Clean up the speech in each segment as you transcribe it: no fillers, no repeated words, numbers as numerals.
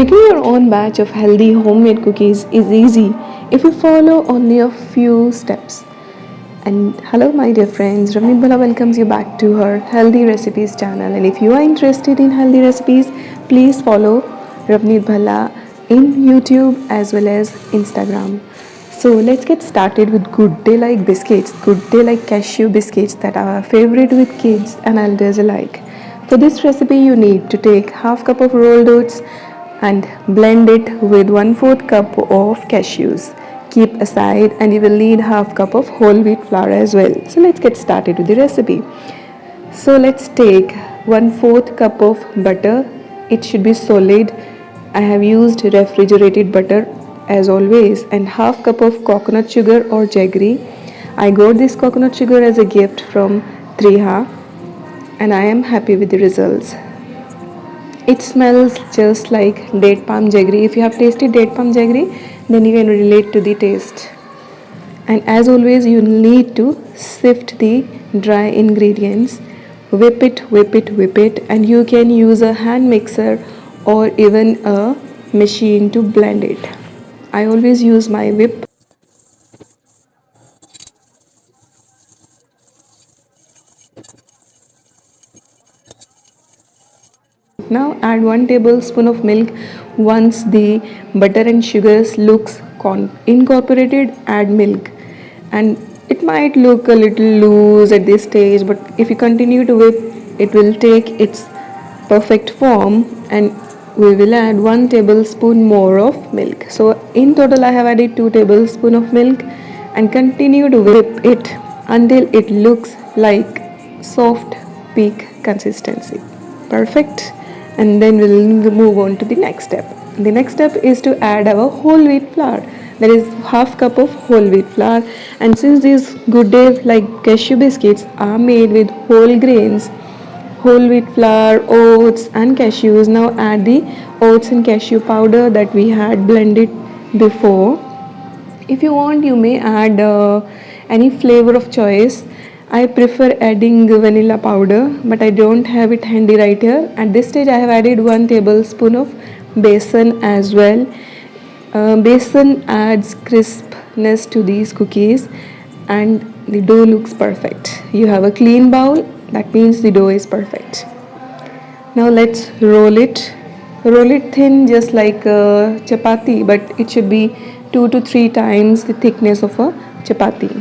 Making your own batch of healthy homemade cookies is easy if you follow only a few steps. And hello, my dear friends, Ramit Bala welcomes you back to her Healthy Recipes channel. And if you are interested in healthy recipes, please follow Ravneet Bhala in YouTube as well as Instagram. So let's get started with Good Day like biscuits, Good Day like cashew biscuits that are favorite with kids and elders alike. For this recipe, you need to take half cup of rolled oats and blend it with 1/4 cup of cashews. Keep aside and you will need half cup of whole wheat flour as well. So let's get started with the recipe. So let's take 1/4 cup of butter. It should be solid. I have used refrigerated butter as always, and half cup of coconut sugar or jaggery. I got this coconut sugar as a gift from Triha and I am happy with the results. It smells just like date palm jaggery. If you have tasted date palm jaggery, then you can relate to the taste. And as always, you need to sift the dry ingredients, whip it, whip it, whip it, and you can use a hand mixer or even a machine to blend it. I always use my whip. Now add 1 tablespoon of milk. Once the butter and sugars looks incorporated, add milk. And it might look a little loose at this stage, but if you continue to whip, it will take its perfect form, and we will add 1 tablespoon more of milk. So in total I have added 2 tablespoons of milk and continue to whip it until it looks like soft peak consistency. Perfect. And then we'll move on to the next step. The next step is to add our whole wheat flour. That is half cup of whole wheat flour. And since these Good Day like cashew biscuits are made with whole grains, whole wheat flour, oats and cashews, now add the oats and cashew powder that we had blended before. If you want, you may add any flavor of choice. I prefer adding vanilla powder, but I don't have it handy right here. At this stage I have added 1 tablespoon of besan as well. Besan adds crispness to these cookies and the dough looks perfect. You have a clean bowl, that means the dough is perfect. Now let's roll it. Roll it thin just like a chapati, but it should be 2 to 3 times the thickness of a chapati.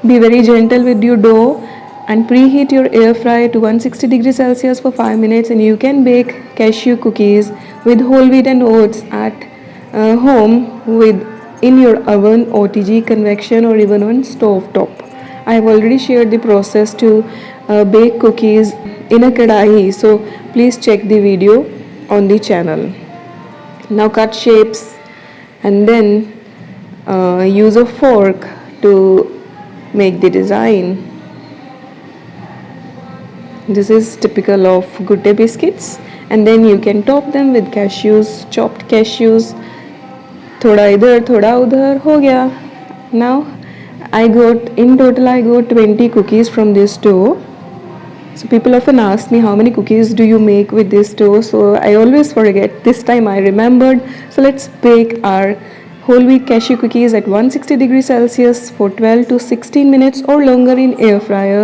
Be very gentle with your dough and preheat your air fryer to 160 degrees Celsius for 5 minutes, and you can bake cashew cookies with whole wheat and oats at home with in your oven, OTG, convection or even on stove top. I have already shared the process to bake cookies in a kadahi, so please check the video on the channel. Now cut shapes and then use a fork to make the design. This is typical of Good Day biscuits, and then you can top them with cashews, chopped cashews. Thoda idhar, thoda udhar, ho gaya. Now in total I got 20 cookies from this dough. So people often ask me how many cookies do you make with this dough, so I always forget. This time I remembered. So let's bake our whole wheat cashew cookies at 160 degrees Celsius for 12 to 16 minutes or longer in air fryer.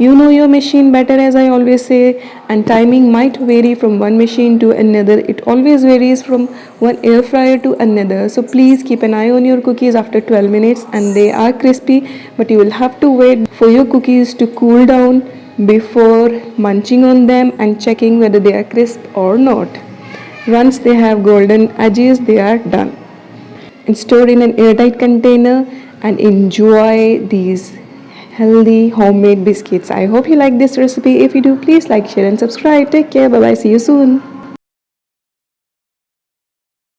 You know your machine better, as I always say, and timing might vary from one machine to another. It always varies from one air fryer to another. So please keep an eye on your cookies after 12 minutes, and they are crispy, but you will have to wait for your cookies to cool down before munching on them and checking whether they are crisp or not. Once they have golden edges, they are done. And store in an airtight container and enjoy these healthy homemade biscuits. I hope you like this recipe. If you do, please like, share and subscribe. Take care. Bye bye. See you soon.